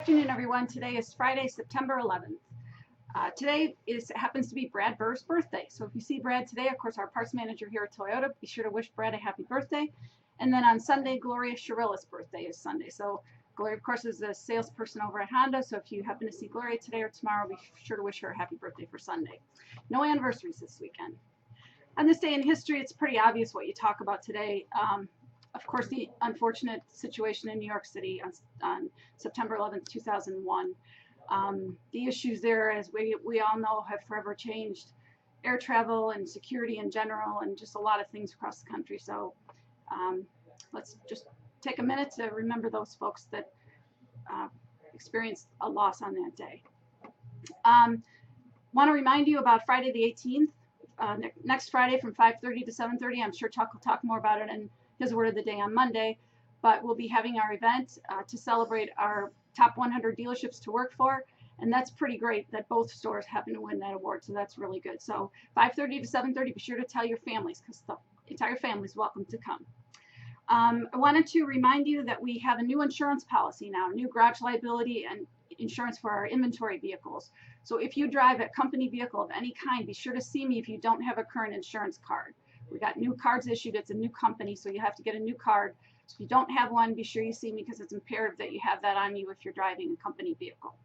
afternoon, everyone. Today is Friday, September 11th. Today happens to be Brad Burr's birthday. So if you see Brad today, of course, our parts manager here at Toyota, be sure to wish Brad a happy birthday. And then on Sunday, Gloria Shirilla's birthday is Sunday. So Gloria, of course, is a salesperson over at Honda. So if you happen to see Gloria today or tomorrow, be sure to wish her a happy birthday for Sunday. No anniversaries this weekend. On this day in history, it's pretty obvious what you talk about today. Of course, the unfortunate situation in New York City on September 11th, 2001. The issues there, as we all know, have forever changed air travel and security in general, and just a lot of things across the country. So let's just take a minute to remember those folks that experienced a loss on that day. Want to remind you about Friday the 18th, next Friday from 5:30 to 7:30. I'm sure Chuck will talk more about it in his word of the day on Monday, but we'll be having our event to celebrate our top 100 dealerships to work for, and that's pretty great that both stores happen to win that award, so that's really good. So 5:30 to 7:30, be sure to tell your families because the entire family is welcome to come. I wanted to remind you that we have a new insurance policy now, new garage liability and insurance for our inventory vehicles. So if you drive a company vehicle of any kind, be sure to see me if you don't have a current insurance card. We got new cards issued. It's a new company, so you have to get a new card. So if you don't have one, be sure you see me because it's imperative that you have that on you if you're driving a company vehicle.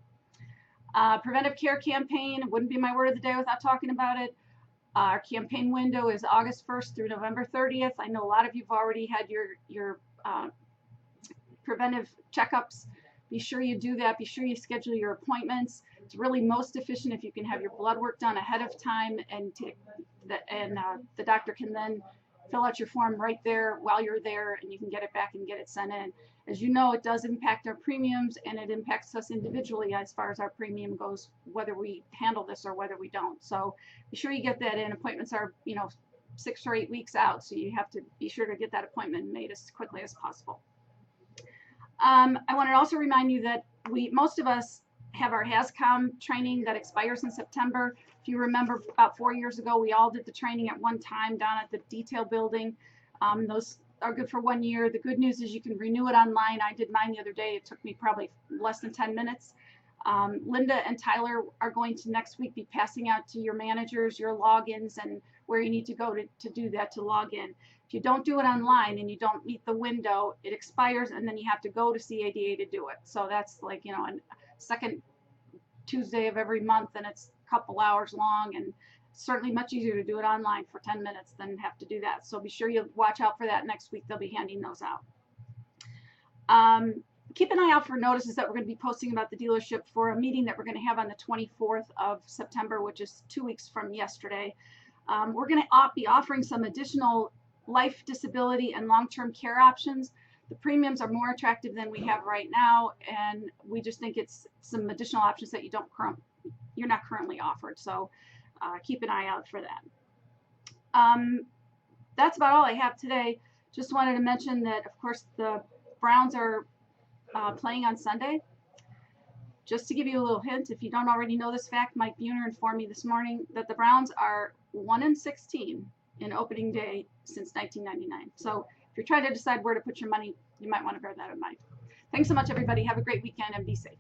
Preventive care campaign, wouldn't be my word of the day without talking about it. Our campaign window is August 1st through November 30th. I know a lot of you've already had your preventive checkups. Be sure you do that. Be sure you schedule your appointments. It's really most efficient if you can have your blood work done ahead of time, and the doctor can then fill out your form right there while you're there, and you can get it back and get it sent in. As you know, it does impact our premiums, and it impacts us individually as far as our premium goes, whether we handle this or whether we don't. So be sure you get that in. Appointments are 6 or 8 weeks out, so you have to be sure to get that appointment made as quickly as possible. I want to also remind you that most of us have our HAZCOM training that expires in September. If you remember, about 4 years ago, we all did the training at one time down at the detail building. Those are good for 1 year. The good news is you can renew it online. I did mine the other day. It took me probably less than 10 minutes. Linda and Tyler are going to next week be passing out to your managers your logins and where you need to go to do that, to log in. If you don't do it online and you don't meet the window, it expires, and then you have to go to CADA to do it. So that's like, a second Tuesday of every month, and it's a couple hours long, and certainly much easier to do it online for 10 minutes than have to do that. So be sure you watch out for that next week. They'll be handing those out. Keep an eye out for notices that we're going to be posting about the dealership for a meeting that we're going to have on the 24th of September, which is 2 weeks from yesterday. We're going to be offering some additional life, disability, and long-term care options. The premiums are more attractive than we have right now, and we just think it's some additional options that you're not currently offered. So keep an eye out for that. That's about all I have today. Just wanted to mention that, of course, the Browns are playing on Sunday. Just to give you a little hint, if you don't already know this fact, Mike Buhner informed me this morning that the Browns are 1-16 in opening day since 1999. So if you're trying to decide where to put your money, you might want to bear that in mind. Thanks so much, everybody. Have a great weekend and be safe.